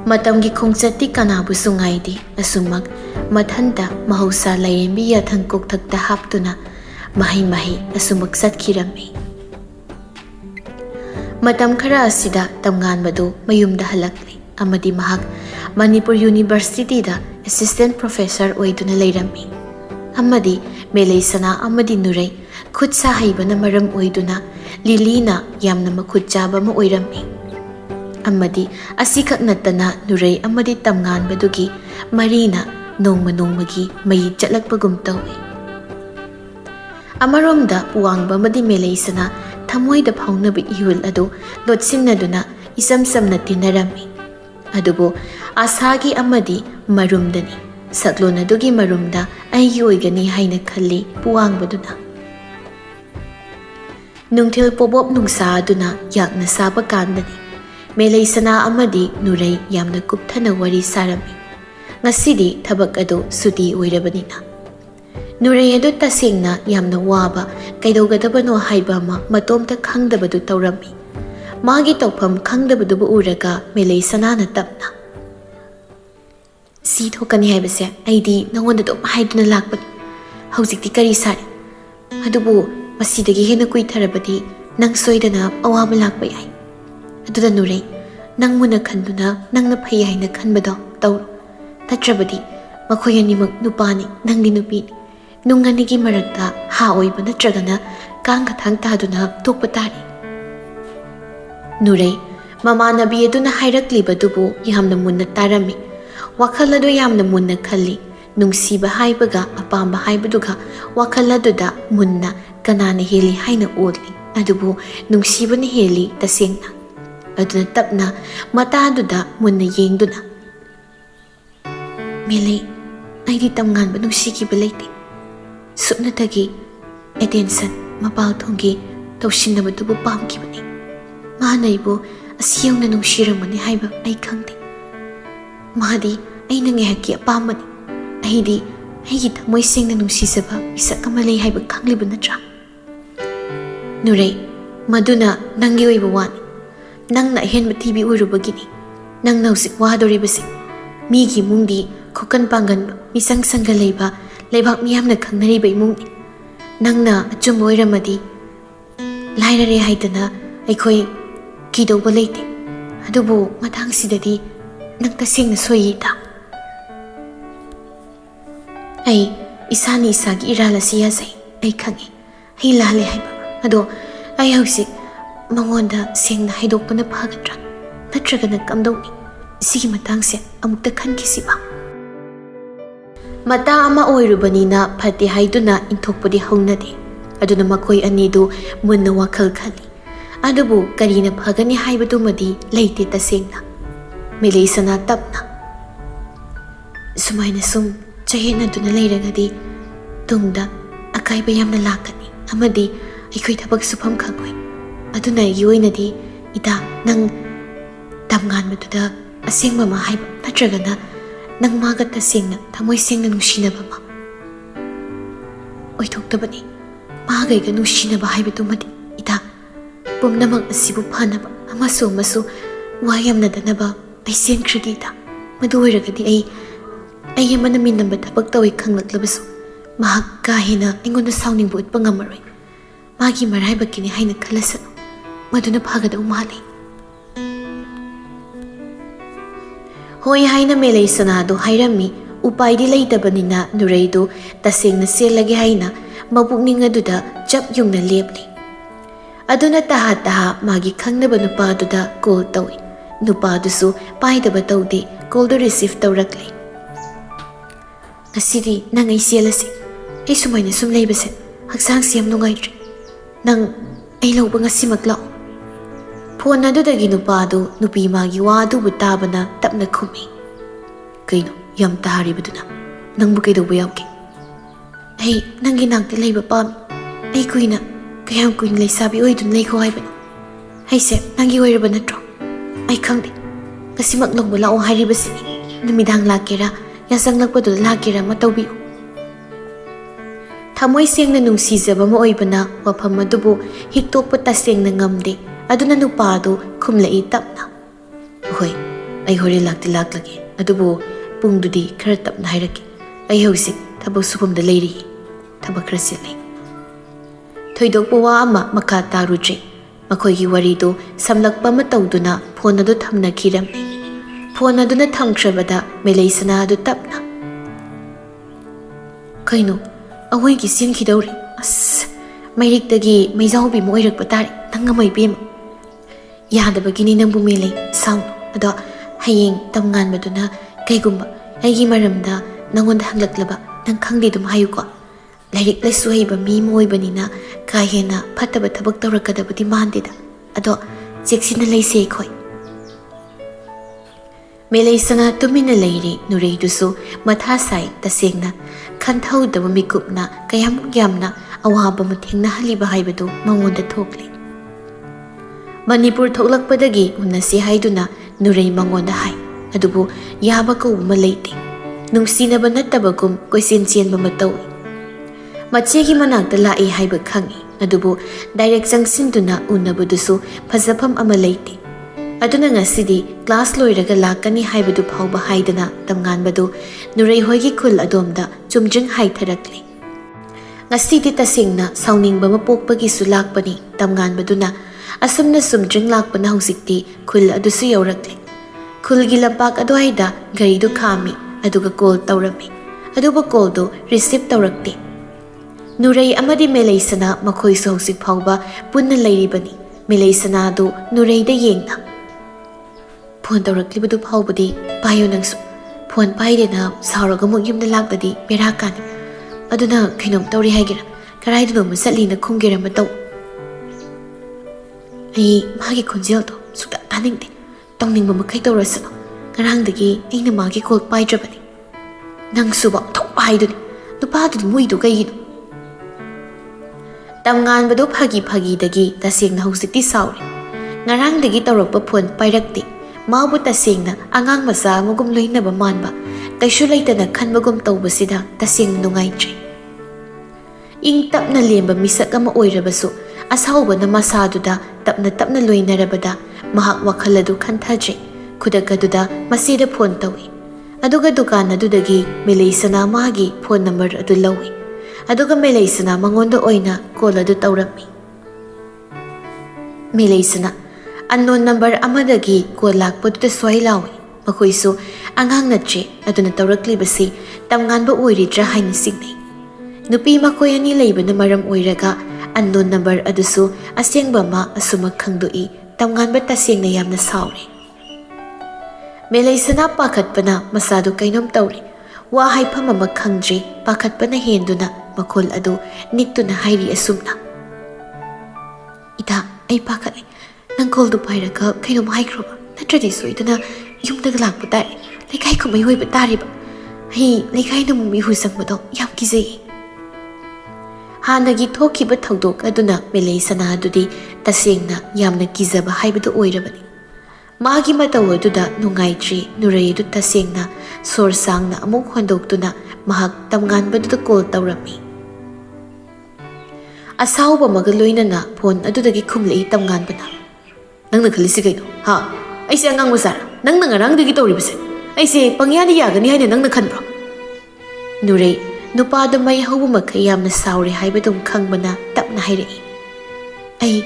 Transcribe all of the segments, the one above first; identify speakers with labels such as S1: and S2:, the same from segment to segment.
S1: Matamgi khongchati kanabu sungaidi asumak mathanta mahausa lairembi yathang kokthakta haptuna mahi asumak satkirami. Matam khara asida tamnganbadu mayumda halakli amadi mahak Manipur University da assistant professor oiduna leirami. Amadi melei sana amadi nurai khut sa haibana maram oiduna lilina yamna makhut chaba ma oirami. Amadi asikak natana nurai amadi tamnganbadugi marina nongmagi mai chatlakpagum tawi. Amaromda puangba madi melei sana thamoida phaunabi ihul adu lotsinaduna isam samna tinarami. Adubu asagi amadi marumdani saklonadugi marumda aigi oigani haina khalli puangbaduna. Nungthil pobop nungsa aduna yakna saba kandani melei sana amadi nurai yamna kupthana wari sarami. Ngasidi thabak adu suti oirabanina. Nurai adu tasengna yamna waba kaidogadabano haiba ma matomta khangdabadu tawrami. Magi tawpham khangdabadubu uraga melei sanana tapna. Si thokani haibase aidi nangonda dom haiduna lakpani. Haujikti kari sari. Adubu masidagi hena kuitharabadi nang soidana awaba lakpa yai. Aduda nurai nang muna khanduna nangna phai haina khanbado tawru. Tatrabadi makhoy animak nupani nangdi nupini. Nunganigi marakta ha oiba natragana kanga thang taduna tokpa tari. Nurai mamanabi aduna hairaklibadubu yamna munna tarami. Wakhaladu yamna munna khalli nungsiba haibaga apamba haibaduga wakhalladuda munna kanana heli haina odli adubu nungsibana heli tasengna. Aduna tapna mataduda munna yengduna. Melei aidi tamnganba nungsikiba leite. Supnatagi attention mapal thongi tawsinnabadubu pamkibani. Mahanaibu asiyongna nungsiramani haiba ai khangde. Mahadi aina ngehaki apamani. Aidi aigi thamoi sengna nungsisaba isak ama lei haiba khangliba natra. Nurai maduna nangi oiba wani. Nangna ahenba tibi urubagini. Nangna usik wadoribasi. Migi mungdi khokan panganba misang sangga leiba leibak miyamna khangnariba imungni. Nangna achumba oiramadi lairare haidana aikoi kidoba leite. Adubu matang sidadi nang tasengna soyita. Ai isani isagi irala siya say ai khangi. Ai lale haiba. Ado ai hausik mangonda sengna haidokpana phagadra. Natragana kamdawni. Sigi matangse amukta khankisiba. Mata ama oirubanina phati haiduna inthokpadi haunade. Aduna makoi anidu munna wakhal khali. Adubu karina phagani haibadumadi leite tasengna. Melei sana tapna. Sumaina sum chahena duna leiragadi tungda akaiba yamna lakani. Amadi aikoi thabak sufam khangoi. Aduna yoinadi ida nang tamnganbaduda asengma ma haiba natragana nang maga tasengna thamoi sengna nungsinaba ma. Oithoktabani magaiga nungsinaba haibadumadi ida pumnamak asibu phanaba amaso masu wayamna danaba ai senkradita madu oiragadi ai yamana minamba thabak tawi khanglaklabasu mahak kahina ingona sauningbu utpa ngamaroi magi maraibakini haina khalasanu maduna phagada umali. Hoi haina melei sanadu hairami upaidi leidabanina nuraidu tasengna selage haina mabukning aduda chap yungna lepli. Aduna taha magi khangnaba nupaduda call tawi. Nupadusu paidaba tawdi call do receive tawrakli. Ngasidi nang ai selasi ai sumaina sum leibase haksang siam nungaitri. Nang ai lawba ngasimak lao. Phone adudagi nupadu nupi magi wadu butabana tapna khumi. Kaino yam taharibaduna nangbu kaidoba yawki. Ai nangi nangte leiba pami. Ai kuina kayam kuina leisabi oidun leiko haibano. Ai se nangi oiraba natro. Ai khangde ngasimak lawba lao haribasini numidang lakera yasang lakpadu lakera matawbiu. Thamoi sengna nungsizaba ma oibana wafam adubu hiktopa tasengna ngamde aduna nupadu khumlai tapna. Hoi ꯑꯩ ꯍꯣꯔꯦꯟ ꯂꯥꯛꯇꯤ ꯂꯥꯛꯂꯒꯦ ꯑꯗꯨꯕꯨ ꯄꯨꯡꯗꯨꯗꯤ ꯈꯔ ꯇꯞꯅ ꯍꯥꯏꯔꯛꯀꯦ ꯑꯩ ꯍꯧꯖꯤꯛ ꯊꯕꯛ ꯁꯨꯐꯝꯗ ꯂꯩꯔꯤ ꯊꯕꯛ ꯈꯔ ꯆꯤꯜꯂꯤ ꯊꯣꯏꯗꯣꯛꯄ ꯋꯥ ꯑꯃ ꯃꯈꯥ ꯇꯥꯔꯨꯗ꯭ꯔꯤ ꯃꯈꯣꯏꯒꯤ ꯋꯥꯔꯤꯗꯨ ꯁꯝꯂꯛꯄ ꯑꯃ ꯇꯧꯗꯨꯅ ꯐꯣꯟ ꯑꯗꯨ ꯊꯝꯅꯈꯤꯔꯝꯃꯤ ꯐꯣꯟ ꯑꯗꯨꯅ ꯊꯝꯈ꯭ꯔꯕꯗ ꯃꯦꯂꯩꯁꯅꯥ ꯑꯗꯨ ꯇꯞꯅ ꯀꯩꯅꯣ ꯑꯩꯈꯣꯏꯒꯤ ꯆꯦꯟꯈꯤꯗꯧꯔꯦ ꯑꯁ ꯃꯩꯔꯤꯛꯇꯒꯤ ꯃꯩꯖꯥꯎꯕꯤ ꯑꯃ ꯑꯣꯏꯔꯛꯄ ꯇꯥꯔꯦ ꯅꯪ ꯑꯃ ꯏꯕꯦꯝꯃ ꯌꯥꯗꯕꯒꯤꯅꯤ ꯅꯪꯕꯨ ꯃꯦꯂꯩ ꯁꯥꯎꯅꯨ ꯑꯗꯣ ꯍꯌꯦꯡ ꯇꯝꯉꯥꯟꯕꯗꯨꯅ ꯀꯩꯒꯨꯝꯕ ꯑꯩꯒꯤ ꯃꯔꯝꯗ ꯅꯪꯉꯣꯟꯗ ꯍꯪꯂꯛꯂꯕ ꯅꯪ ꯈꯪꯗꯦ ꯑꯗꯨꯝ ꯍꯥꯏꯌꯨꯀꯣ ꯂꯥꯏꯔꯤꯛ ꯂꯥꯏꯁꯨ ꯍꯩꯕ ꯃꯤ ꯑꯃ ꯑꯣꯏꯕꯅꯤꯅ ꯀꯥ ꯍꯦꯟꯅ ꯐꯠꯇꯕ ꯊꯕꯛ ꯇꯧꯔꯛꯀꯗꯕꯗꯤ ꯃꯥꯟꯗꯦꯗ ꯑꯗꯣ ꯆꯦꯛꯁꯤꯟꯅ ꯂꯩꯁꯦ ꯑꯩꯈꯣꯏ ꯃꯦꯂꯩꯁꯅꯥ ꯇꯨꯃꯤꯟꯅ ꯂꯩꯔꯤ ꯅꯨꯔꯩꯗꯨꯁꯨ ꯃꯊꯥ ꯁꯥꯏ ꯇꯁꯦꯡꯅ ꯈꯟꯊꯍꯧꯗꯕ ꯃꯤꯀꯨꯞꯅ ꯀꯌꯥꯃꯨꯛ ꯌꯥꯝꯅ ꯑꯋꯥꯕ ꯑꯃ ꯊꯦꯡꯅꯍꯜꯂꯤꯕ ꯍꯥꯏꯕꯗꯨ ꯃꯉꯣꯟꯗ ꯊꯣꯛꯂꯤ ꯃꯅꯤꯄꯨꯔ ꯊꯣꯛꯂꯛꯄꯗꯒꯤ ꯎꯅꯁꯤ ꯍꯥꯏꯗꯨꯅ ꯅꯨꯔꯩ ꯃꯉꯣꯟꯗ ꯍꯥꯏ ꯑꯗꯨꯕꯨ ꯌꯥꯕ ꯀꯧꯕ ꯑꯃ ꯂꯩꯇꯦ ꯅꯨꯡꯁꯤꯅꯕ ꯅꯠꯇꯕꯒꯨꯝ ꯀꯣꯏꯆꯦꯟ ꯆꯦꯟꯕ ꯑꯃ ꯇꯧꯏ ꯃꯆꯦꯒꯤ ꯃꯅꯥꯛꯇ ꯂꯥꯛꯏ ꯍꯥꯏꯕ ꯈꯪꯏ ꯑꯗꯨꯕꯨ ꯗꯥꯏꯔꯦꯛ ꯆꯪꯁꯤꯟꯗꯨꯅ ꯎꯅꯕꯗꯨꯁꯨ ꯐꯖꯐꯝ ꯑꯃ ꯂꯩꯇꯦ ꯑꯗꯨꯅ ꯉꯁꯤꯗꯤ ꯀ꯭ꯂꯥꯁ ꯂꯣꯏꯔꯒ ꯂꯥꯛꯀꯅꯤ ꯍꯥꯏꯕꯗꯨ ꯐꯥꯎꯕ ꯍꯥꯏꯗꯅ ꯇꯝꯉꯥꯟꯕꯗꯨ ꯅꯨꯔꯩ ꯍꯣꯏꯒꯤ ꯈꯨꯜ ꯑꯗꯣꯝꯗ ꯆꯨꯝꯗ꯭ꯔꯤꯡ ꯍꯥꯏꯊꯔꯛꯂꯤ ꯉꯁꯤꯗꯤ ꯇꯁꯦꯡꯅ ꯁꯥꯎꯅꯤꯡꯕ ꯑꯃ ꯄꯣꯛꯄꯒꯤꯁꯨ ꯂꯥꯛꯄꯅꯤ ꯇꯝꯉꯥꯟꯕꯗꯨꯅ ꯑꯁꯨꯝꯅ ꯆꯨꯝꯗ꯭ꯔꯤꯡ ꯂꯥꯛꯄꯅ ꯍꯧꯖꯤꯛꯇꯤ ꯈꯨꯜ ꯑꯗꯨꯁꯨ ꯌꯧꯔꯛꯂꯤ ꯈꯨꯜꯒꯤ ꯂꯝꯄꯥꯛ ꯑꯗꯨꯋꯥꯏꯗ ꯒꯥꯔꯤꯗꯨ ꯈꯥꯝꯃꯤ ꯑꯗꯨꯒ ꯀꯣꯜ ꯇꯧꯔꯝꯃꯤ ꯑꯗꯨꯕꯨ ꯀꯣꯜꯗꯨ ꯔꯤꯁꯤꯞ ꯇꯧꯔꯛꯇꯦ ꯅꯨꯔꯩ ꯑꯃꯗꯤ ꯃꯦꯂꯩꯁꯅꯥ ꯃꯈꯣꯏꯁꯨ ꯍꯧꯖꯤꯛ ꯐꯥꯎꯕ ꯄꯨꯟꯅ ꯂꯩꯔꯤꯕꯅꯤ ꯃꯦꯂꯩꯁꯅꯥꯗꯨ ꯅꯨꯔꯩꯗ ꯌꯦꯡꯅ ꯐꯣꯟ ꯇꯧꯔꯛꯂꯤꯕꯗꯨ ꯐꯥꯎꯕꯗꯤ ꯄꯥꯏꯌꯣ ꯅꯪꯁꯨ ꯐꯣꯟ ꯄꯥꯏꯗꯦꯅ ꯁꯥꯎꯔꯒ ꯑꯃꯨꯛ ꯌꯨꯝꯗ ꯂꯥꯛꯄꯗꯤ ꯕꯦꯔꯥ ꯀꯥꯅꯤ ꯑꯗꯨꯅ ꯀꯩꯅꯣꯝ ꯇꯧꯔꯤ ꯍꯥꯏꯒꯦꯔꯥ ꯀꯔꯥꯏꯗꯅꯣꯝꯃ ꯆꯠꯂꯤꯅ ꯈꯨꯝꯒꯦꯔꯥ ꯑꯃ ꯇꯧ ꯑꯩ ꯃꯥꯒꯤ ꯈꯣꯟꯖꯦꯜꯗꯣ ꯁꯨꯛꯇꯥ ꯇꯥꯅꯤꯡꯗꯦ ꯇꯧꯅꯤꯡꯕ ꯃꯈꯩ ꯇꯧꯔꯁꯅꯨ ꯉꯔꯥꯡꯗꯒꯤ ꯑꯩꯅ ꯃꯥꯒꯤ ꯀꯣꯜ ꯄꯥꯏꯗ꯭ꯔꯕꯅꯤ ꯅꯪꯁꯨꯕ ꯊꯣꯛꯄ ꯍꯥꯏꯗꯨꯅꯤ ꯅꯨꯄꯥꯗꯨꯗꯤ ꯃꯣꯏꯗꯨ ꯀꯩꯒꯤꯅꯣ ꯇꯝꯉꯥꯟꯕꯗꯨ ꯐꯥꯒꯤꯗꯒꯤ ꯇꯁꯦꯡꯅ ꯍꯧꯖꯤꯛꯇꯤ ꯁꯥꯎꯔꯦ ꯉꯔꯥꯡꯗꯒꯤ ꯇꯧꯔꯛꯄ ꯐꯣꯟ ꯄꯥꯏꯔꯛꯇꯦ ꯃꯥꯕꯨ ꯇꯁꯦꯡꯅ ꯑꯉꯥꯡ ꯃꯆꯥ ꯑꯃꯒꯨꯝ ꯂꯣꯏꯅꯕ ꯃꯥꯟꯕ ꯀꯩꯁꯨ ꯂꯩꯇꯅ ꯈꯟꯕꯒꯨꯝ ꯇꯧꯕꯁꯤꯗ ꯇꯁꯦꯡꯅ ꯅꯨꯡꯉꯥꯏꯇ꯭ꯔꯦ ꯏꯪ ꯇꯞꯅ ꯂꯦꯝꯕ ꯃꯤꯁꯛ ꯑꯃ ꯑꯣꯏꯔꯕꯁꯨ ꯑꯁꯥꯎꯕꯅ ꯃꯁꯥꯗꯨꯗ ꯇꯞꯅ ꯂꯣꯏꯅꯔꯕꯗ ꯃꯍꯥꯛ ꯋꯥꯈꯜ ꯑꯗꯨ ꯈꯟꯊꯗ꯭ꯔꯦ ꯈꯨꯗꯛ ꯑꯗꯨꯗ ꯃꯁꯤꯗ ꯐꯣꯟ ꯇꯧꯏ ꯑꯗꯨꯒ ꯗꯨꯀꯥꯟ ꯑꯗꯨꯗꯒꯤ ꯃꯦꯂꯩꯁꯅꯥ ꯃꯥꯒꯤ ꯐꯣꯟ ꯅꯝꯕꯔ ꯑꯗꯨ ꯂꯧꯏ ꯑꯗꯨꯒ ꯃꯦꯂꯩꯁꯅꯥ ꯃꯉꯣꯟꯗ ꯑꯣꯏꯅ ꯀꯣꯜ ꯑꯗꯨ ꯇꯧꯔꯝꯃꯤ ꯃꯦꯂꯩꯁꯅꯥ ꯑꯟꯅꯣꯟ ꯅꯝꯕꯔ ꯑꯃꯗꯒꯤ ꯀꯣꯜ ꯂꯥꯛꯄꯗꯨꯗ ꯁ꯭ꯋꯥꯏ ꯂꯥꯎꯏ ꯃꯈꯣꯏꯁꯨ ꯑꯉꯥꯡ ꯅꯠꯇ꯭ꯔꯦ ꯑꯗꯨꯅ ꯇꯧꯔꯛꯂꯤꯕꯁꯤ ꯇꯝꯉꯥꯟꯕ ꯑꯣꯏꯔꯤꯗ꯭ꯔꯥ ꯍꯥꯏꯅ ꯆꯤꯡꯅꯩ ꯅꯨꯄꯤ ꯃꯈꯣꯏ ꯑꯅꯤ ꯂꯩꯕꯅ ꯃꯔꯝ ꯑꯣꯏꯔꯒ ꯑꯟꯅꯣꯟ ꯅꯝꯕꯔ ꯑꯗꯨꯁꯨ ꯑꯁꯦꯡꯕ ꯑꯃ ꯑꯁꯨꯃꯛ ꯈꯪꯗꯣꯛꯏ ꯇꯝꯉꯥꯟꯕ ꯇꯁꯦꯡꯅ ꯌꯥꯝꯅ ꯁꯥꯎꯔꯦ ꯃꯦꯂꯩꯁꯅꯥ ꯄꯥꯈꯠꯄꯅ ꯃꯁꯥꯗꯨ ꯀꯩꯅꯣꯝ ꯇꯧꯔꯦ ꯋꯥ ꯍꯥꯏꯐꯝ ꯑꯃ ꯈꯪꯗ꯭ꯔꯤ ꯄꯥꯈꯠꯄꯅ ꯍꯦꯟꯗꯨꯅ ꯃꯈꯣꯜ ꯑꯗꯨ ꯅꯤꯛꯇꯨꯅ ꯍꯥꯏꯔꯤ ꯑꯁꯨꯝꯅ ꯏꯇꯥ ꯑꯩ ꯄꯥꯈꯠꯂꯦ ꯅꯪ ꯀꯣꯜꯗꯨ ꯄꯥꯏꯔꯒ ꯀꯩꯅꯣꯝ ꯍꯥꯏꯈ꯭ꯔꯣꯕ ꯅꯠꯇ꯭ꯔꯗꯤ ꯁꯣꯏꯗꯅ ꯌꯨꯝꯗꯒ ꯂꯥꯛꯄ ꯇꯥꯔꯦ ꯂꯩꯀꯥꯏ ꯀꯨꯝꯍꯩ ꯑꯣꯏꯕ ꯇꯥꯔꯦꯕ ꯑꯩ ꯂꯩꯀꯥꯏꯗ ꯃꯤꯍꯨ ꯆꯪꯕꯗꯣ ꯌꯥꯝ ꯀꯤꯖꯩ ꯍꯥꯟꯅꯒꯤ ꯊꯣꯛꯈꯤꯕ ꯊꯧꯗꯣꯛ ꯑꯗꯨꯅ ꯃꯦꯂꯩꯁꯅꯥ ꯑꯗꯨꯗꯤ ꯇꯁꯦꯡꯅ ꯌꯥꯝꯅ ꯀꯤꯖꯕ ꯍꯥꯏꯕꯗꯨ ꯑꯣꯏꯔꯕꯅꯤ ꯃꯥꯒꯤ ꯃꯇꯧ ꯑꯗꯨꯗ ꯅꯨꯡꯉꯥꯏꯇ꯭ꯔꯤ ꯅꯨꯔꯩ ꯑꯗꯨ ꯇꯁꯦꯡꯅ ꯁꯣꯔ ꯁꯥꯡꯅ ꯑꯃꯨꯛ ꯍꯣꯟꯗꯣꯛꯇꯨꯅ ꯃꯍꯥꯛ ꯇꯝꯉꯥꯟꯕꯗꯨꯗ ꯀꯣꯜ ꯇꯧꯔꯝꯃꯤ ꯑꯁꯥꯎꯕ ꯑꯃꯒ ꯂꯣꯏꯅꯅ ꯐꯣꯟ ꯑꯗꯨꯗꯒꯤ ꯈꯨꯝꯂꯛꯏ ꯇꯝꯉꯥꯟꯕꯅ ꯅꯪꯅ ꯈꯜꯂꯤꯁꯤ ꯀꯩꯅꯣ ꯍꯥ ꯑꯩꯁꯦ ꯑꯉꯥꯡ ꯃꯆꯥꯔꯥ ꯅꯪꯅ ꯉꯔꯥꯡꯗꯒꯤ ꯇꯧꯔꯤꯕꯁꯦ ꯑꯩꯁꯦ ꯄꯪꯌꯥꯗ ꯌꯥꯒꯅꯤ ꯍꯥꯏꯅ ꯅꯪꯅ ꯈꯟꯕ꯭ꯔꯣ ꯅꯨꯔꯩ ꯅꯨꯄꯥꯗꯨ ꯃꯩ ꯍꯧꯕ ꯃꯈꯩ ꯌꯥꯝꯅ ꯁꯥꯎꯔꯦ ꯍꯥꯏꯕꯗꯨꯝ ꯈꯪꯕꯅ ꯇꯞꯅ ꯍꯥꯏꯔꯛꯏ ꯑꯩ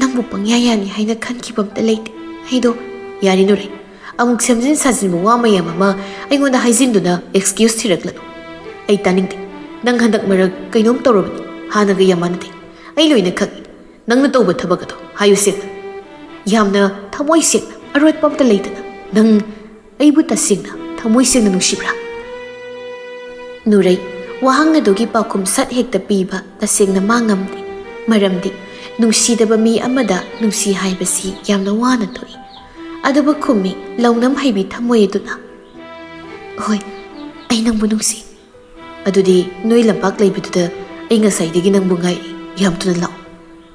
S1: ꯅꯪꯕꯨ ꯄꯪꯌꯥ ꯌꯥꯅꯤ ꯍꯥꯏꯅ ꯈꯟꯈꯤꯕ ꯑꯝꯇ ꯂꯩꯇꯦ ꯑꯩꯗꯣ ꯌꯥꯔꯤ ꯅꯨꯔꯩ ꯑꯃꯨꯛ ꯁꯦꯝꯖꯤꯟ ꯁꯥꯖꯤꯟꯕ ꯋꯥ ꯃꯌꯥꯝ ꯑꯃ ꯑꯩꯉꯣꯟꯗ ꯍꯥꯏꯖꯤꯟꯗꯨꯅ ꯑꯦꯛꯁꯀ꯭ꯌꯨꯁ ꯊꯤꯔꯛꯂꯅꯨ ꯑꯩ ꯇꯥꯅꯤꯡꯗꯦ ꯅꯪ ꯍꯟꯗꯛ ꯃꯔꯛ ꯀꯩꯅꯣꯝ ꯇꯧꯔꯕꯅꯤ ꯍꯥꯟꯅꯒ ꯌꯥꯝ ꯃꯥꯟꯅꯗꯦ ꯑꯩ ꯂꯣꯏꯅ ꯈꯪꯏ ꯅꯪꯅ ꯇꯧꯕ ꯊꯕꯛ ꯑꯗꯣ ꯍꯥꯏꯌꯨ ꯁꯦꯡꯅ ꯌꯥꯝꯅ ꯊꯃꯣꯏ ꯁꯦꯡꯅ ꯑꯔꯣꯠꯄ ꯑꯝꯇ ꯂꯩꯇꯅ ꯅꯪ ꯑꯩꯕꯨ ꯇꯁꯦꯡꯅ ꯊꯃꯣꯏ ꯁꯦꯡꯅ ꯅꯨꯡꯁꯤꯕ꯭ꯔꯥ ꯅꯨꯔꯩ ꯋꯥꯍꯪ ꯑꯗꯨꯒꯤ ꯄꯥꯎꯈꯨꯝ ꯁꯠ ꯍꯦꯛꯇ ꯄꯤꯕ ꯇꯁꯦꯡꯅ ꯃꯥ ꯉꯝꯗꯦ ꯃꯔꯝꯗꯤ ꯅꯨꯡꯁꯤꯗꯕ ꯃꯤ ꯑꯃꯗ ꯅꯨꯡꯁꯤ ꯍꯥꯏꯕꯁꯤ ꯌꯥꯝꯅ ꯋꯥꯅ ꯊꯣꯛꯏ ꯑꯗꯨꯕꯨ ꯈꯨꯝꯃꯤ ꯂꯧꯅꯝ ꯍꯩꯕꯤ ꯊꯃꯣꯏ ꯑꯗꯨꯅ ꯍꯣꯏ ꯑꯩ ꯅꯪꯕꯨ ꯅꯨꯡꯁꯤ ꯑꯗꯨꯗꯤ ꯅꯣꯏ ꯂꯝꯄꯥꯛ ꯂꯩꯕꯗꯨꯗ ꯑꯩ ꯉꯁꯥꯏꯗꯒꯤ ꯅꯪꯕꯨ ꯉꯥꯏꯔꯤ ꯌꯥꯝ ꯊꯨꯅ ꯂꯥꯛꯑꯣ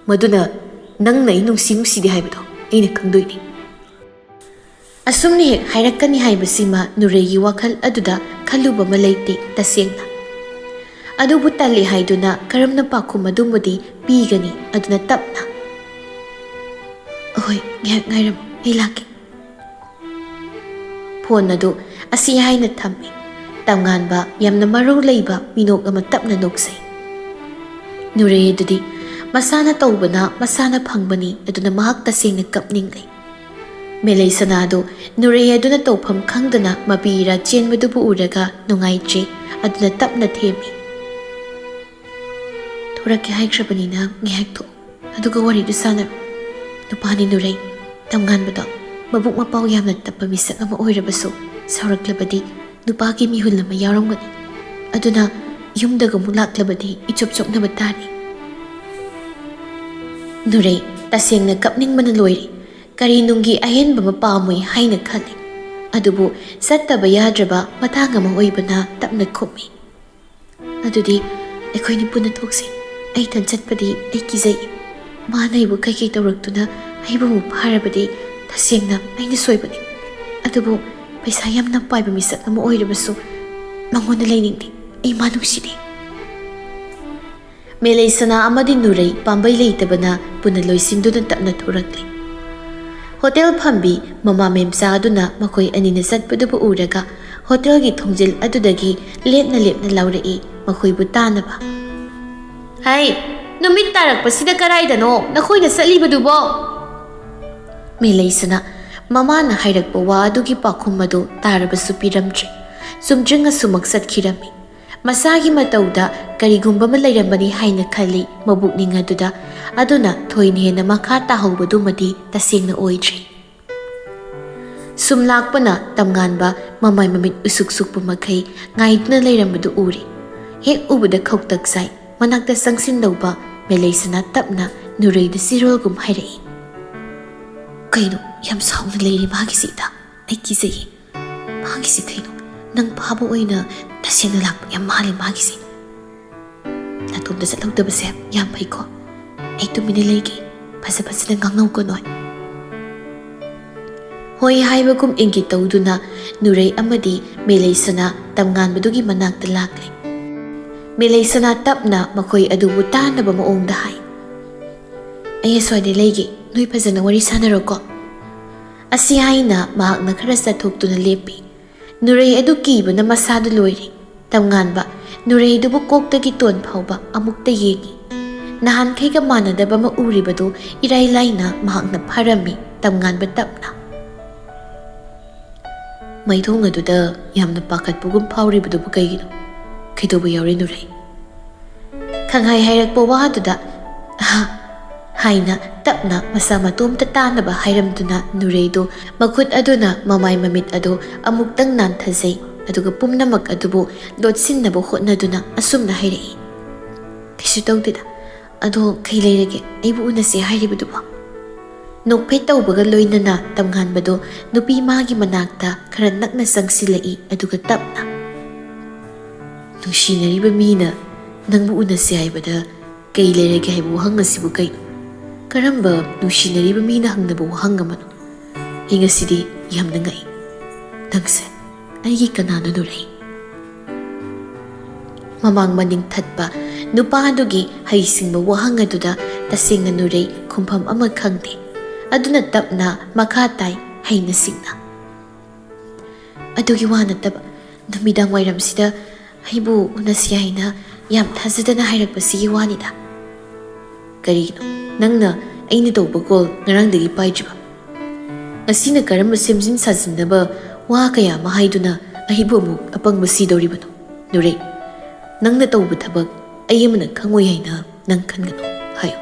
S1: ꯃꯗꯨꯅ ꯅꯪꯅ ꯑꯩ ꯅꯨꯡꯁꯤꯗꯦ ꯍꯥꯏꯕꯗꯣ ꯑꯩꯅ ꯈꯪꯗꯣꯏꯅꯤ ꯑꯁꯨꯝꯅ ꯍꯦꯛ ꯍꯥꯏꯔꯛꯀꯅꯤ ꯍꯥꯏꯕꯁꯤꯃ ꯅꯨꯔꯩꯒꯤ ꯋꯥꯈꯜ ꯑꯗꯨꯗ ꯈꯜꯂꯨꯕ ꯑꯃ ꯂꯩꯇꯦ ꯇꯁꯦꯡꯅ ꯑꯗꯨꯕꯨ ꯇꯜꯂꯤ ꯍꯥꯏꯗꯨꯅ ꯀꯔꯝꯅ ꯄꯥꯎꯈꯨꯝ ꯑꯗꯨꯃꯗꯤ ꯄꯤꯒꯅꯤ ꯑꯗꯨꯅ ꯇꯞꯅ ꯍꯣꯏ ꯉꯥꯏꯍꯥꯛ ꯉꯥꯏꯔꯝꯃꯣ ꯑꯩ ꯂꯥꯛꯀꯦ ꯐꯣꯟ ꯑꯗꯨ ꯑꯁꯤ ꯍꯥꯏꯅ ꯊꯝꯃꯤ ꯇꯝꯉꯥꯟꯕ ꯌꯥꯝꯅ ꯃꯔꯧ ꯂꯩꯕ ꯃꯤꯅꯣꯛ ꯑꯃ ꯇꯞꯅ ꯅꯣꯛꯁꯩ ꯅꯨꯔꯩ ꯑꯗꯨꯗꯤ ꯃꯁꯥꯅ ꯇꯧꯕꯅ ꯃꯁꯥꯅ ꯐꯪꯕꯅꯤ ꯑꯗꯨꯅ ꯃꯍꯥꯛ ꯇꯁꯦꯡꯅ ꯀꯞꯅꯤꯡꯂꯩ ꯃꯦꯂꯩ ꯁꯅꯥꯗꯨ ꯅꯨꯔꯩ ꯑꯗꯨꯅ ꯇꯧꯐꯝ ꯈꯪꯗꯅ ꯃꯄꯤꯔꯥ ꯆꯦꯟꯕꯗꯨꯕꯨ ꯎꯔꯒ ꯅꯨꯡꯉꯥꯏꯇ꯭ꯔꯦ ꯑꯗꯨꯅ ꯇꯞꯅ ꯊꯦꯝꯃꯤ ꯊꯣꯔꯛꯀꯦ ꯍꯥꯏꯈ꯭ꯔꯕꯅꯤꯅ ꯉꯥꯏꯍꯥꯛ ꯊꯣꯛꯎ ꯑꯗꯨꯒ ꯋꯥꯔꯤꯗꯨ ꯁꯥꯟꯅꯔꯣ ꯅꯨꯄꯥꯅꯤ ꯅꯨꯔꯩ ꯇꯝꯉꯥꯟꯕꯗꯣ ꯃꯕꯨꯛ ꯃꯄꯥꯎ ꯌꯥꯝꯅ ꯇꯞꯄ ꯃꯤꯁꯛ ꯑꯃ ꯑꯣꯏꯔꯕꯁꯨ ꯁꯥꯎꯔꯛꯂꯕꯗꯤ ꯅꯨꯄꯥꯒꯤ ꯃꯤꯍꯨꯜ ꯑꯃ ꯌꯥꯎꯔꯝꯒꯅꯤ ꯑꯗꯨꯅ ꯌꯨꯝꯗꯒ ꯑꯃꯨꯛ ꯂꯥꯛꯂꯕꯗꯤ ꯏꯆꯣꯞ ꯆꯣꯞꯅꯕ ꯇꯥꯔꯤ ꯅꯨꯔꯩ ꯇꯁꯦꯡꯅ ꯀꯞꯅꯤꯡꯕꯅ ꯂꯣꯏꯔꯦ ꯀꯔꯤ ꯅꯨꯡꯒꯤ ꯑꯍꯦꯟꯕ ꯑꯃ ꯄꯥꯝꯃꯣꯏ ꯍꯥꯏꯅ ꯈꯜꯂꯤ ꯑꯗꯨꯕꯨ ꯆꯠꯇꯕ ꯌꯥꯗ꯭ꯔꯕ ꯃꯇꯥꯡ ꯑꯃ ꯑꯣꯏꯕꯅ ꯇꯞꯅ ꯈꯨꯝꯃꯤ ꯑꯗꯨꯗꯤ ꯑꯩꯈꯣꯏꯅꯤ ꯄꯨꯟꯅ ꯊꯣꯛꯁꯤ ꯑꯩ ꯊꯟ ꯆꯠꯄꯗꯤ ꯑꯩ ꯀꯤꯖꯩ ꯃꯥꯅ ꯑꯩꯕꯨ ꯀꯩꯀꯩ ꯇꯧꯔꯛꯇꯨꯅ ꯑꯩꯕꯨ ꯑꯃꯨꯛ ꯐꯥꯔꯕꯗꯤ ꯇꯁꯦꯡꯅ ꯑꯩꯅ ꯁꯣꯏꯕꯅꯤ ꯑꯗꯨꯕꯨ ꯄꯩꯁꯥ ꯌꯥꯝꯅ ꯄꯥꯏꯕ ꯃꯤꯁꯛ ꯑꯃ ꯑꯣꯏꯔꯕꯁꯨ ꯃꯉꯣꯟꯗ ꯂꯩꯅꯤꯡꯗꯦ ꯑꯩ ꯃꯥ ꯅꯨꯡꯁꯤꯗꯦ ꯃꯦꯂꯩ ꯁꯅꯥ ꯑꯃꯗꯤ ꯅꯨꯔꯩ ꯄꯥꯝꯕꯩ ꯂꯩꯇꯕꯅ ꯄꯨꯟꯅ ꯂꯣꯏꯁꯤꯟꯗꯨꯅ ꯇꯞꯅ ꯊꯣꯔꯛꯂꯤ ꯍꯣꯇꯦꯜ ꯐꯝꯕꯤ ꯃꯃꯥ ꯃꯦꯝꯆꯥ ꯑꯗꯨꯅ ꯃꯈꯣꯏ ꯑꯅꯤꯅ ꯆꯠꯄꯗꯨꯕꯨ ꯎꯔꯒ ꯍꯣꯇꯦꯜꯒꯤ ꯊꯣꯡꯖꯤꯜ ꯑꯗꯨꯗꯒꯤ ꯂꯦꯞꯅ ꯂꯥꯎꯔꯛꯏ ꯃꯈꯣꯏꯕꯨ ꯇꯥꯅꯕ ꯍꯩ ꯅꯨꯃꯤꯠ ꯇꯥꯔꯛꯄꯁꯤꯗ ꯀꯔꯥꯏꯗꯅꯣ ꯅꯈꯣꯏꯅ ꯆꯠꯂꯤꯕꯗꯨꯕꯣ ꯃꯦꯂꯩ ꯁꯅꯥ ꯃꯃꯥꯅ ꯍꯥꯏꯔꯛꯄ ꯋꯥ ꯑꯗꯨꯒꯤ ꯄꯥꯎꯈꯨꯝ ꯑꯗꯨ ꯇꯥꯔꯕꯁꯨ ꯄꯤꯔꯝꯗ꯭ꯔꯦ ꯆꯨꯝꯗ꯭ꯔꯤꯡ ꯑꯁꯨꯃꯛ ꯆꯠꯈꯤꯔꯝꯃꯤ ꯃꯁꯥꯒꯤ ꯃꯇꯧꯗ ꯀꯔꯤꯒꯨꯝꯕ ꯑꯃ ꯂꯩꯔꯝꯕꯅꯤ ꯍꯥꯏꯅ ꯈꯜꯂꯤ ꯃꯕꯨꯛꯅꯤꯡ ꯑꯗꯨꯗ ꯑꯗꯨꯅ ꯊꯣꯏꯅ ꯍꯦꯟꯅ ꯃꯈꯥ ꯇꯥꯍꯧꯕꯗꯨꯃꯗꯤ ꯇꯁꯦꯡꯅ ꯑꯣꯏꯗ꯭ꯔꯦ ꯁꯨꯝ ꯂꯥꯛꯄꯅ ꯇꯝꯉꯥꯟꯕ ꯃꯃꯥꯏ ꯃꯃꯤꯠ ꯎꯁꯨꯛ ꯁꯨꯛꯄ ꯃꯈꯩ ꯉꯥꯏꯗꯨꯅ ꯂꯩꯔꯝꯕꯗꯨ ꯎꯔꯤ ꯍꯦꯛ ꯎꯕꯗ ꯈꯧꯇꯛ ꯆꯥꯏ ꯃꯅꯥꯛꯇ ꯆꯪꯁꯤꯟꯗꯧꯕ ꯃꯦꯂꯩ ꯁꯅꯥ ꯇꯞꯅ ꯅꯨꯔꯩꯗ ꯆꯤꯔꯣꯜꯒꯨꯝ ꯍꯥꯏꯔꯛꯏ ꯀꯩꯅꯣ ꯌꯥꯝ ꯁꯥꯎꯅ ꯂꯩꯔꯤ ꯃꯥꯒꯤꯁꯤꯗ ꯑꯩ ꯀꯤꯖꯩꯌꯦ ꯃꯥꯒꯤꯁꯤ ꯀꯩꯅꯣ ꯅꯪ ꯐꯥꯕ ꯑꯣꯏꯅ ꯇꯁꯦꯡꯅ ꯂꯥꯛꯄ ꯌꯥꯝ ꯃꯥꯜꯂꯤ ꯃꯥꯒꯤꯁꯤ ꯅꯇꯣꯝꯗ ꯆꯠꯍꯧꯗꯕꯁꯦ ꯌꯥꯝ ꯐꯩꯀꯣ ꯑꯩ ꯇꯨꯃꯤꯟꯅ ꯂꯩꯒꯦ ꯐꯖꯅ ꯉꯥꯡꯅꯧꯀꯣ ꯅꯣꯏ ꯍꯣꯏ ꯍꯥꯏꯕꯒꯨꯝ ꯏꯪꯒꯤꯠ ꯇꯧꯗꯨꯅ ꯅꯨꯔꯩ ꯑꯃꯗꯤ ꯃꯦꯂꯩ ꯁꯅꯥ ꯇꯝꯉꯥꯟꯕꯗꯨꯒꯤ ꯃꯅꯥꯛꯇ ꯂꯥꯛꯂꯤ ꯃꯦꯂꯩ ꯁꯅꯥ ꯇꯞꯅ ꯃꯈꯣꯏ ꯑꯗꯨꯕꯨ ꯇꯥꯅꯕ ꯃꯑꯣꯡꯗ ꯍꯥꯏ ꯑꯩ ꯑꯁ꯭ꯋꯥꯏꯗ ꯂꯩꯒꯦ ꯅꯣꯏ ꯐꯖꯅ ꯋꯥꯔꯤ ꯁꯥꯟꯅꯔꯣꯀꯣ ꯑꯁꯤ ꯍꯥꯏꯅ ꯃꯍꯥꯛꯅ ꯈꯔ ꯆꯠꯊꯣꯛꯇꯨꯅ ꯂꯦꯞꯄꯤ ꯅꯨꯔꯩ ꯑꯗꯨ ꯀꯤꯕꯅ ꯃꯁꯥꯗꯨ ꯂꯣꯏꯔꯤ ꯇꯝꯉꯥꯟꯕ ꯅꯨꯔꯩꯗꯨꯕꯨ ꯀꯣꯛꯇꯒꯤ ꯇꯣꯟ ꯐꯥꯎꯕ ꯑꯃꯨꯛꯇ ꯌꯦꯡꯉꯤ ꯅꯍꯥꯟꯈꯩꯒ ꯃꯥꯟꯅꯗꯕ ꯑꯃ ꯎꯔꯤꯕꯗꯨ ꯏꯔꯥꯏ ꯂꯥꯏꯅ ꯃꯍꯥꯛꯅ ꯐꯔꯝꯃꯤ ꯇꯝꯉꯥꯟꯕ ꯇꯞꯅ ꯃꯩꯊꯣꯡ ꯑꯗꯨꯗ ꯌꯥꯝꯅ ꯄꯥꯈꯠꯄꯒꯨꯝ ꯐꯥꯎꯔꯤꯕꯗꯨꯕꯨ ꯀꯩꯒꯤꯅꯣ ꯀꯩꯗꯧꯕ ꯌꯥꯎꯔꯤ ꯅꯨꯔꯩ ꯈꯪꯍꯥꯏ ꯍꯥꯏꯔꯛꯄ ꯋꯥꯗꯨꯗ ꯍꯥꯏꯅ ꯇꯞꯅ ꯃꯁꯥ ꯃꯇꯣꯝꯇ ꯇꯥꯅꯕ ꯍꯥꯏꯔꯝꯗꯨꯅ ꯅꯨꯔꯩꯗꯨ ꯃꯈꯨꯠ ꯑꯗꯨꯅ ꯃꯃꯥꯏ ꯃꯃꯤꯠ ꯑꯗꯨ ꯑꯃꯨꯛꯇꯪ ꯅꯥꯟꯊꯖꯩ ꯑꯗꯨꯒ ꯄꯨꯝꯅꯃꯛ ꯑꯗꯨꯕꯨ ꯂꯣꯠꯁꯤꯟꯅꯕ ꯍꯣꯠꯅꯗꯨꯅ ꯑꯁꯨꯝꯅ ꯍꯥꯏꯔꯛꯏ ꯀꯩꯁꯨ ꯇꯧꯗꯦꯗ ꯑꯗꯣ ꯀꯩ ꯂꯩꯔꯒꯦ ꯑꯩꯕꯨ ꯎꯅꯁꯦ ꯍꯥꯏꯔꯤꯕꯗꯨꯕꯣ ꯅꯣꯛꯐꯦꯠ ꯇꯧꯕꯒ ꯂꯣꯏꯅꯅ ꯇꯝꯉꯥꯟꯕꯗꯨ ꯅꯨꯄꯤ ꯃꯥꯒꯤ ꯃꯅꯥꯛꯇ ꯈꯔ ꯅꯛꯅ ꯆꯪꯁꯤꯜꯂꯛꯏ ꯑꯗꯨꯒ ꯇꯞꯅ ꯅꯨꯡꯁꯤꯅꯔꯤꯕ ꯃꯤꯅ ꯅꯪꯕꯨ ꯎꯅꯁꯦ ꯍꯥꯏꯕꯗ ꯀꯩ ꯂꯩꯔꯒꯦ ꯍꯥꯏꯕ ꯋꯥꯍꯪ ꯑꯁꯤꯕꯨ ꯀꯩꯅꯣ ꯀꯔꯝꯕ ꯅꯨꯡꯁꯤꯅꯔꯤꯕ ꯃꯤꯅ ꯍꯪꯅꯕ ꯋꯥꯍꯪ ꯑꯃꯅꯣ ꯑꯩ ꯉꯁꯤꯗꯤ ꯌꯥꯝꯅ ꯉꯛꯏ ꯅꯪꯁꯦ ꯑꯩꯒꯤ ꯀꯅꯥꯅꯣ ꯅꯨꯔꯩ ꯃꯃꯥꯡ ꯃꯅꯤꯡ ꯊꯠꯄ ꯅꯨꯄꯥ ꯑꯗꯨꯒꯤ ꯍꯩꯁꯤꯡꯕ ꯋꯥꯍꯪ ꯑꯗꯨꯗ ꯇꯁꯦꯡꯅ ꯅꯨꯔꯩ ꯈꯨꯝꯐꯝ ꯑꯃ ꯈꯪꯗꯦ ꯑꯗꯨꯅ ꯇꯞꯅ ꯃꯈꯥ ꯇꯥꯏ ꯍꯩꯅ ꯁꯤꯡꯅ ꯑꯗꯨꯒꯤ ꯋꯥ ꯅꯠꯇꯕ ꯅꯨꯃꯤꯗꯥꯡ ꯋꯥꯏꯔꯝꯁꯤꯗ ꯑꯩꯕꯨ ꯎꯅꯁꯤ ꯍꯥꯏꯅ ꯌꯥꯝ ꯊꯥꯖꯗꯅ ꯍꯥꯏꯔꯛꯄꯁꯤꯒꯤ ꯋꯥꯅꯤꯗ ꯀꯔꯤꯒꯤꯅꯣ ꯅꯪꯅ ꯑꯩꯅ ꯇꯧꯕ ꯀꯣꯜ ꯉꯔꯥꯡꯗꯒꯤ ꯄꯥꯏꯗ꯭ꯔꯤꯕ ꯉꯁꯤꯅ ꯀꯔꯝꯕ ꯁꯦꯝꯖꯤꯟ ꯁꯥꯖꯤꯟꯅꯕ ꯋꯥ ꯀꯌꯥ ꯑꯃ ꯍꯥꯏꯗꯨꯅ ꯑꯩꯕꯨ ꯑꯃꯨꯛ ꯑꯄꯪꯕ ꯁꯤꯗꯧꯔꯤꯕꯅꯣ ꯅꯨꯔꯩ ꯅꯪꯅ ꯇꯧꯕ ꯊꯕꯛ ꯑꯩ ꯑꯃꯅ ꯈꯪꯉꯣꯏ ꯍꯥꯏꯅ ꯅꯪ ꯈꯟꯒꯅꯨ ꯍꯥꯏꯌꯣ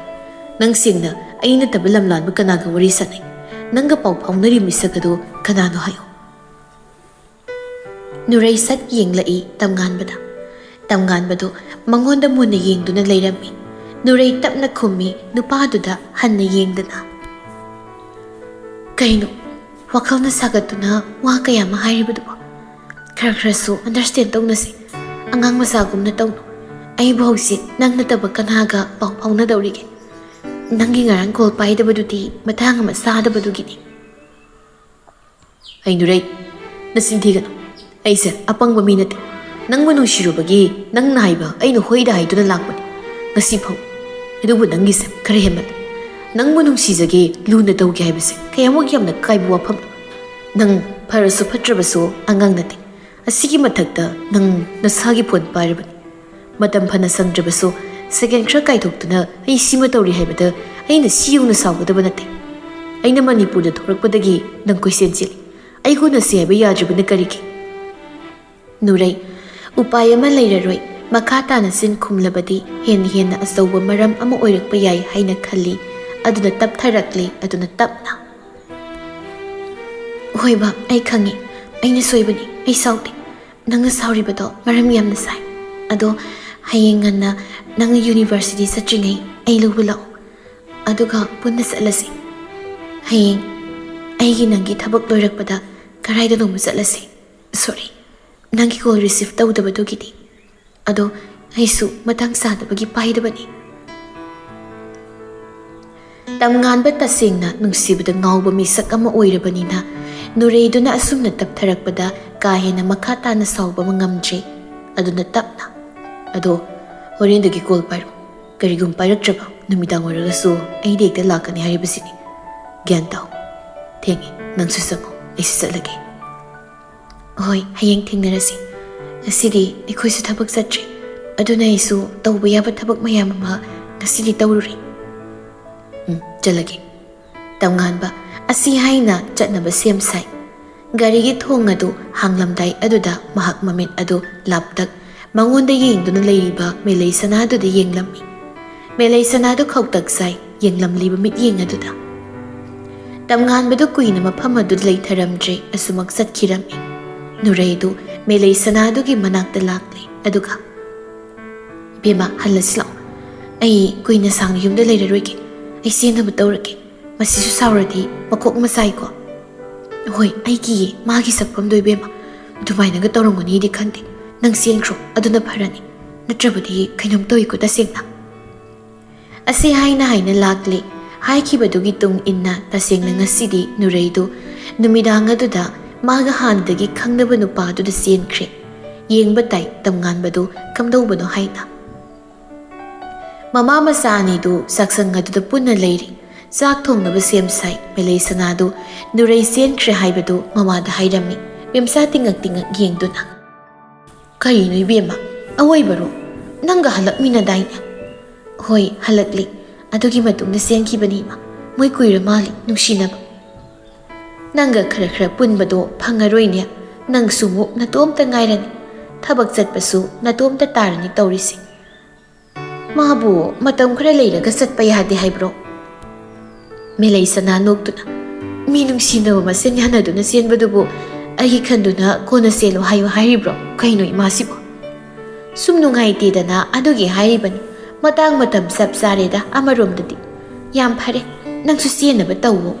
S1: ꯅꯪ ꯁꯦꯡꯅ ꯑꯩ ꯅꯠꯇꯕ ꯂꯝꯂꯥꯟꯕ ꯀꯅꯥꯒ ꯋꯥꯔꯤ ꯁꯥꯟꯅꯩ ꯅꯪꯒ ꯄꯥꯎ ꯐꯥꯎꯅꯔꯤ ꯃꯤꯁꯛ ꯑꯗꯨ ꯀꯅꯥꯅꯣ ꯍꯥꯏꯌꯣ ꯅꯨꯔꯩ ꯁꯠ ꯌꯦꯡꯂꯛꯏ ꯇꯝꯉꯥꯟꯕꯗꯨ ꯃꯉꯣꯟꯗ ꯃꯨꯟꯅ ꯌꯦꯡꯗꯨꯅ ꯂꯩꯔꯝꯃꯤ ꯅꯨꯔꯩ ꯇꯞꯅ ꯈꯨꯝꯃꯤ ꯅꯨꯄꯥꯗꯨꯗ ꯍꯟꯅ ꯌꯦꯡꯗꯅ ꯀꯩꯅꯣ ꯋꯥꯈꯜꯅ ꯁꯥꯒꯠꯇꯨꯅ ꯋꯥ ꯀꯌꯥ ꯑꯃ ꯍꯥꯏꯔꯤꯕꯗꯨꯕꯣ ꯈꯔꯁꯨ ꯑꯟꯗꯔꯁꯇꯦꯟ ꯇꯧꯅꯁꯤ ꯑꯉꯥꯡ ꯃꯆꯥꯒꯨꯝꯅ ꯇꯧꯅꯨ ꯑꯩꯕꯨ ꯍꯧꯖꯤꯛ ꯅꯪ ꯅꯠꯇꯕ ꯀꯅꯥꯒ ꯄꯥꯎ ꯐꯥꯎꯅꯗꯧꯔꯤꯒꯦ ꯅꯪꯒꯤ ꯉꯔꯥꯡ ꯀꯣꯜ ꯄꯥꯏꯗꯕꯗꯨꯗꯤ ꯃꯇꯥꯡ ꯑꯃ ꯆꯥꯗꯕꯗꯨꯒꯤꯅꯤ ꯑꯩ ꯅꯨꯔꯩ ꯅꯆꯤꯟ ꯊꯤꯒꯅꯨ ꯑꯩꯁꯦ ꯑꯄꯪꯕ ꯃꯤ ꯅꯠꯇꯦ ꯅꯪꯕꯨ ꯅꯨꯡꯁꯤꯔꯨꯕꯒꯤ ꯅꯪꯅ ꯍꯥꯏꯕ ꯑꯩꯅ ꯍꯣꯏꯗ ꯍꯥꯏꯗꯨꯅ ꯂꯥꯛꯄꯅꯤ ꯉꯁꯤ ꯐꯥꯎ ꯑꯗꯨꯕꯨ ꯅꯪꯒꯤꯁꯦ ꯈꯔ ꯍꯦꯟꯃꯜꯂꯦ ꯅꯪꯕꯨ ꯅꯨꯡꯁꯤꯖꯒꯦ ꯂꯨꯅ ꯇꯧꯒꯦ ꯍꯥꯏꯕꯁꯦ ꯀꯌꯥꯃꯨꯛ ꯌꯥꯝꯅ ꯀꯥꯏꯕ ꯋꯥꯐꯝꯅꯣ ꯅꯪ ꯐꯔꯁꯨ ꯐꯠꯇ꯭ꯔꯕꯁꯨ ꯑꯉꯥꯡ ꯅꯠꯇꯦ ꯑꯁꯤꯒꯤ ꯃꯊꯛꯇ ꯅꯪ ꯅꯁꯥꯒꯤ ꯐꯣꯟ ꯄꯥꯏꯔꯕꯅꯤ ꯃꯇꯝ ꯐꯅ ꯁꯪꯗ꯭ꯔꯕꯁꯨ ꯁꯦꯀꯦꯟ ꯈꯔ ꯀꯥꯏꯊꯣꯛꯇꯨꯅ ꯑꯩ ꯁꯤꯃ ꯇꯧꯔꯤ ꯍꯥꯏꯕꯗ ꯑꯩꯅ ꯁꯤꯌꯧꯅ ꯁꯥꯎꯒꯗꯕ ꯅꯠꯇꯦ ꯑꯩꯅ ꯃꯅꯤꯄꯨꯔꯗ ꯊꯣꯛꯂꯛꯄꯗꯒꯤ ꯅꯪ ꯀꯣꯏꯁꯦꯟ ꯆꯦꯜꯂꯤ ꯑꯩꯉꯣꯟꯗ ꯁꯤ ꯍꯥꯏꯕ ꯌꯥꯗ꯭ꯔꯤꯕꯅ ꯀꯔꯤꯒꯤ ꯅꯨꯔꯩ ꯎꯄꯥꯏ ꯑꯃ ꯂꯩꯔꯔꯣꯏ ꯃꯈꯥ ꯇꯥꯅ ꯆꯤꯟ ꯈꯨꯝꯂꯕꯗꯤ ꯍꯦꯟꯅ ꯑꯆꯧꯕ ꯃꯔꯝ ꯑꯃ ꯑꯣꯏꯔꯛꯄ ꯌꯥꯏ ꯍꯥꯏꯅ ꯈꯜꯂꯤ ꯑꯗꯨꯅ ꯇꯞꯊꯔꯛꯂꯤ ꯑꯗꯨꯅ ꯇꯞꯅ ꯍꯣꯏ ꯕꯥ ꯑꯩ ꯈꯪꯉꯤ ꯑꯩꯅ ꯁꯣꯏꯕꯅꯤ ꯑꯩ ꯁꯥꯎꯗꯦ ꯅꯪꯅ ꯁꯥꯎꯔꯤꯕꯗꯣ ꯃꯔꯝ ꯌꯥꯝꯅ ꯁꯥꯏ ꯑꯗꯣ ꯍꯌꯦꯡ ꯉꯟꯅ ꯅꯪꯅ ꯌꯨꯅꯤꯚꯔꯁꯤꯇꯤ ꯆꯠꯇ꯭ꯔꯤꯉꯩ ꯑꯩ ꯂꯧꯕ ꯂꯥꯛꯑꯣ ꯑꯗꯨꯒ ꯄꯨꯟꯅ ꯆꯠꯂꯁꯤ ꯍꯌꯦꯡ ꯑꯩꯒꯤ ꯅꯪꯒꯤ ꯊꯕꯛ ꯂꯣꯏꯔꯛꯄꯗ ꯀꯔꯥꯏꯗꯅꯣꯃ ꯆꯠꯂꯁꯤ ꯁꯣꯔꯤ ꯅꯪꯒꯤ ꯀꯣꯜ ꯔꯤꯁꯤꯞ ꯇꯧꯗꯕꯗꯨꯒꯤꯗꯤ ꯑꯗꯣ ꯑꯩꯁꯨ ꯃꯇꯥꯡ ꯆꯥꯗꯕꯒꯤ ꯄꯥꯏꯗꯕꯅꯤ ꯇꯝꯉꯥꯟꯕ ꯇꯁꯦꯡꯅ ꯅꯨꯡꯁꯤꯕꯗ ꯉꯥꯎꯕ ꯃꯤꯁꯛ ꯑꯃ ꯑꯣꯏꯔꯕꯅꯤꯅ ꯅꯨꯔꯩꯗꯨꯅ ꯑꯁꯨꯝꯅ ꯇꯞꯊꯔꯛꯄꯗ ꯀꯥ ꯍꯦꯟꯅ ꯃꯈꯥ ꯇꯥꯅ ꯁꯥꯎꯕ ꯉꯝꯗ꯭ꯔꯦ ꯑꯗꯨꯅ ꯇꯞꯅ ꯑꯗꯣ ꯍꯣꯔꯦꯟꯗꯒꯤ ꯀꯣꯜ ꯄꯥꯏꯔꯣ ꯀꯔꯤꯒꯨꯝꯕ ꯄꯥꯏꯔꯛꯇ꯭ꯔꯕ ꯅꯨꯃꯤꯗꯥꯡ ꯑꯣꯏꯔꯒꯁꯨ ꯑꯩꯗꯤ ꯍꯦꯛꯇ ꯂꯥꯛꯀꯅꯤ ꯍꯥꯏꯔꯤꯕꯁꯤꯅꯤ ꯒ꯭ꯌꯥꯟ ꯇꯥꯎ ꯊꯦꯡꯉꯦ ꯅꯪꯁꯨ ꯆꯪꯉꯣ ꯑꯩꯁꯨ ꯆꯠꯂꯒꯦ ꯍꯣꯏ ꯍꯌꯦꯡ ꯊꯦꯡꯅꯔꯁꯤ ꯉꯁꯤꯗꯤ ꯑꯩꯈꯣꯏꯁꯨ ꯊꯕꯛ ꯆꯠꯇ꯭ꯔꯤ ꯑꯗꯨꯅ ꯑꯩꯁꯨ ꯇꯧꯕ ꯌꯥꯕ ꯊꯕꯛ ꯃꯌꯥꯝ ꯑꯃ ꯉꯁꯤꯗꯤ ꯇꯧꯔꯨꯔꯤ ꯆꯠꯂꯒꯦ ꯇꯝꯉꯥꯟꯕ ꯑꯁꯤ ꯍꯥꯏꯅ ꯆꯠꯅꯕ ꯁꯦꯝ ꯁꯥꯏ ꯒꯥꯔꯤꯒꯤ ꯊꯣꯡ ꯑꯗꯨ ꯍꯥꯡꯂꯝꯗꯥꯏ ꯑꯗꯨꯗ ꯃꯍꯥꯛ ꯃꯃꯤꯠ ꯑꯗꯨ ꯂꯥꯞꯇꯛ ꯃꯉꯣꯟꯗ ꯌꯦꯡꯗꯨꯅ ꯂꯩꯔꯤꯕ ꯃꯦꯂꯩ ꯁꯅꯥꯗꯨꯗ ꯌꯦꯡꯂꯝꯃꯤ ꯃꯦꯂꯩ ꯁꯅꯥꯗꯨ ꯈꯧꯇꯛ ꯁꯥꯏ ꯌꯦꯡꯂꯝꯂꯤꯕ ꯃꯤꯠꯌꯦꯡ ꯑꯗꯨꯗ ꯇꯝꯉꯥꯟꯕꯗꯨ ꯀꯨꯏꯅ ꯃꯐꯝ ꯑꯗꯨ ꯂꯩꯊꯔꯝꯗ꯭ꯔꯦ ꯑꯁꯨꯃꯛ ꯆꯠꯈꯤꯔꯝꯃꯤ ꯅꯨꯔꯩꯗꯨ ꯃꯦꯂꯩ ꯁꯅꯥꯗꯨꯒꯤ ꯃꯅꯥꯛꯇ ꯂꯥꯛꯂꯤ ꯑꯗꯨꯒ ꯏꯕꯦꯝꯃ ꯍꯜꯂꯁꯤ ꯂꯥꯛꯑꯣ ꯑꯩ ꯀꯨꯏꯅ ꯁꯥꯡꯅ ꯌꯨꯝꯗ ꯂꯩꯔꯔꯣꯏꯒꯦ ꯑꯩ ꯆꯦꯟꯅꯕ ꯇꯧꯔꯒꯦ ꯃꯁꯤꯁꯨ ꯁꯥꯎꯔꯗꯤ ꯃꯀꯣꯛ ꯃꯆꯥꯏꯀꯣ ꯍꯣꯏ ꯑꯩ ꯀꯤꯌꯦ ꯃꯥꯒꯤ ꯁꯛꯐꯝꯗꯣ ꯏꯕꯦꯝꯃ ꯑꯗꯨꯃꯥꯏꯅꯒ ꯇꯧꯔꯝꯒꯅꯤꯗꯤ ꯈꯟꯗꯦ ꯅꯪ ꯆꯦꯟꯈ꯭ꯔꯣ ꯑꯗꯨꯅ ꯐꯔꯅꯤ ꯅꯠꯇ꯭ꯔꯕꯗꯤ ꯀꯩꯅꯣꯝ ꯇꯧꯏꯀꯣ ꯇꯁꯦꯡꯅ ꯑꯁꯤ ꯍꯥꯏꯅ ꯂꯥꯛꯂꯤ ꯍꯥꯏꯈꯤꯕꯗꯨꯒꯤ ꯇꯨꯡ ꯏꯟꯅ ꯇꯁꯦꯡꯅ ꯉꯁꯤꯗꯤ ꯅꯨꯔꯩꯗꯨ ꯅꯨꯃꯤꯗꯥꯡ ꯑꯗꯨꯗ ꯃꯥꯒ ꯍꯥꯟꯅꯗꯒꯤ ꯈꯪꯅꯕ ꯅꯨꯄꯥꯗꯨꯗ ꯆꯦꯟꯈ꯭ꯔꯦ ꯌꯦꯡꯕ ꯇꯥꯏ ꯇꯝꯉꯥꯟꯕꯗꯨ ꯀꯝꯗꯧꯕꯅꯣ ꯍꯥꯏꯅ ꯃꯃꯥ ꯃꯆꯥ ꯑꯅꯤꯗꯨ ꯆꯥꯛꯁꯪ ꯑꯗꯨꯗ ꯄꯨꯟꯅ ꯂꯩꯔꯤ ꯆꯥꯛ ꯊꯣꯡꯅꯕ ꯁꯦꯝ ꯁꯥꯏ ꯃꯦꯂꯩ ꯁꯅꯥꯗꯨ ꯅꯨꯔꯩ ꯆꯦꯟꯈ꯭ꯔꯦ ꯍꯥꯏꯕꯗꯨ ꯃꯃꯥꯗ ꯍꯥꯏꯔꯝꯃꯤ ꯃꯦꯝꯆꯥ ꯇꯤꯡꯉꯛ ꯌꯦꯡꯗꯨꯅ ꯀꯔꯤꯅꯣ ꯏꯕꯦꯝꯃ ꯑꯋꯣꯏꯕꯔꯣ ꯅꯪꯒ ꯍꯜꯂꯛꯃꯤꯟꯅꯗꯥꯏꯅꯦ ꯍꯣꯏ ꯍꯜꯂꯛꯂꯤ ꯑꯗꯨꯒꯤ ꯃꯇꯨꯡꯗ ꯆꯦꯟꯈꯤꯕꯅꯤ ꯏꯃꯥ ꯃꯣꯏ ꯀꯨꯏꯔ ꯃꯥꯜꯂꯤ ꯅꯨꯡꯁꯤꯅꯕ ꯅꯪꯒ ꯈꯔ ꯄꯨꯟꯕꯗꯣ ꯐꯪꯉꯔꯣꯏꯅꯦ ꯅꯪꯁꯨ ꯑꯃꯨꯛ ꯅꯇꯣꯝꯇ ꯉꯥꯏꯔꯅꯤ ꯊꯕꯛ ꯆꯠꯄꯁꯨ ꯅꯇꯣꯝꯇ ꯇꯥꯔꯅꯤ ꯇꯧꯔꯤꯁꯤ ꯃꯥꯕꯨ ꯃꯇꯝ ꯈꯔ ꯂꯩꯔꯒ ꯆꯠꯄ ꯌꯥꯗꯦ ꯍꯥꯏꯕ꯭ꯔꯣ ꯃꯦꯂꯩ ꯁꯅꯥ ꯅꯣꯛꯇꯨꯅ ꯃꯤ ꯅꯨꯡꯁꯤꯅꯕ ꯃꯁꯦꯟ ꯌꯥꯅꯗꯨꯅ ꯆꯦꯟꯕꯗꯨꯕꯨ ꯑꯩꯒꯤ ꯈꯟꯗꯨꯅ ꯀꯣꯟꯅ ꯆꯦꯜꯂꯣ ꯍꯥꯏꯌꯨ ꯍꯥꯏꯔꯤꯕ꯭ꯔꯣ ꯀꯩꯅꯣ ꯏꯃꯥꯁꯤꯕꯨ ꯁꯨꯝ ꯅꯨꯡꯉꯥꯏꯇꯦꯗꯅ ꯑꯗꯨꯒꯤ ꯍꯥꯏꯔꯤꯕꯅꯤ ꯃꯇꯥꯡ ꯃꯇꯝ ꯆꯞ ꯆꯥꯔꯦꯗ ꯑꯃꯔꯣꯝꯗꯗꯤ ꯌꯥꯝ ꯐꯔꯦ ꯅꯪꯁꯨ ꯆꯦꯟꯅꯕ ꯇꯧꯋꯣ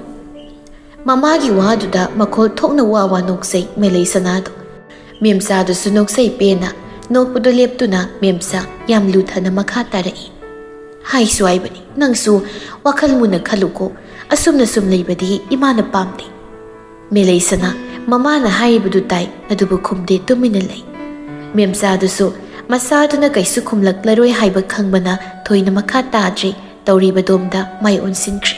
S1: ꯃꯃꯥꯒꯤ ꯋꯥꯗꯨꯗ ꯃꯈꯣꯜ ꯊꯣꯛꯅ ꯋꯥ ꯅꯣꯛꯆꯩ ꯃꯦꯂꯩ ꯁꯅꯥꯗꯣ ꯃꯦꯝꯆꯥꯗꯨꯁꯨ ꯅꯣꯛꯆꯩ ꯄꯦꯟꯅ ꯅꯣꯛꯄꯗꯨ ꯂꯦꯞꯇꯨꯅ ꯃꯦꯝꯆꯥ ꯌꯥꯝ ꯂꯨꯊꯅ ꯃꯈꯥ ꯇꯥꯔꯛꯏ ꯍꯥꯏꯁꯨ ꯍꯥꯏꯕꯅꯤ ꯅꯪꯁꯨ ꯋꯥꯈꯜ ꯃꯨꯟꯅ ꯈꯜꯂꯨꯀꯣ ꯑꯁꯨꯝꯅ ꯁꯨꯝ ꯂꯩꯕꯗꯤ ꯏꯃꯥꯅ ꯄꯥꯝꯗꯦ ꯃꯦꯂꯩ ꯁꯅꯥ ꯃꯃꯥꯅ ꯍꯥꯏꯔꯤꯕꯗꯨ ꯇꯥꯏ ꯑꯗꯨꯕꯨ ꯈꯨꯝꯗꯦ ꯇꯨꯃꯤꯟꯅ ꯂꯩ ꯃꯦꯝꯆꯥꯗꯨꯁꯨ ꯃꯆꯥꯗꯨꯅ ꯀꯩꯁꯨ ꯈꯨꯝꯂꯛꯂꯔꯣꯏ ꯍꯥꯏꯕ ꯈꯪꯕꯅ ꯊꯣꯏꯅ ꯃꯈꯥ ꯇꯥꯗ꯭ꯔꯤ ꯇꯧꯔꯤꯕꯗꯣꯝꯗ ꯃꯥꯏ ꯑꯣꯟꯁꯤꯟꯈ꯭ꯔꯦ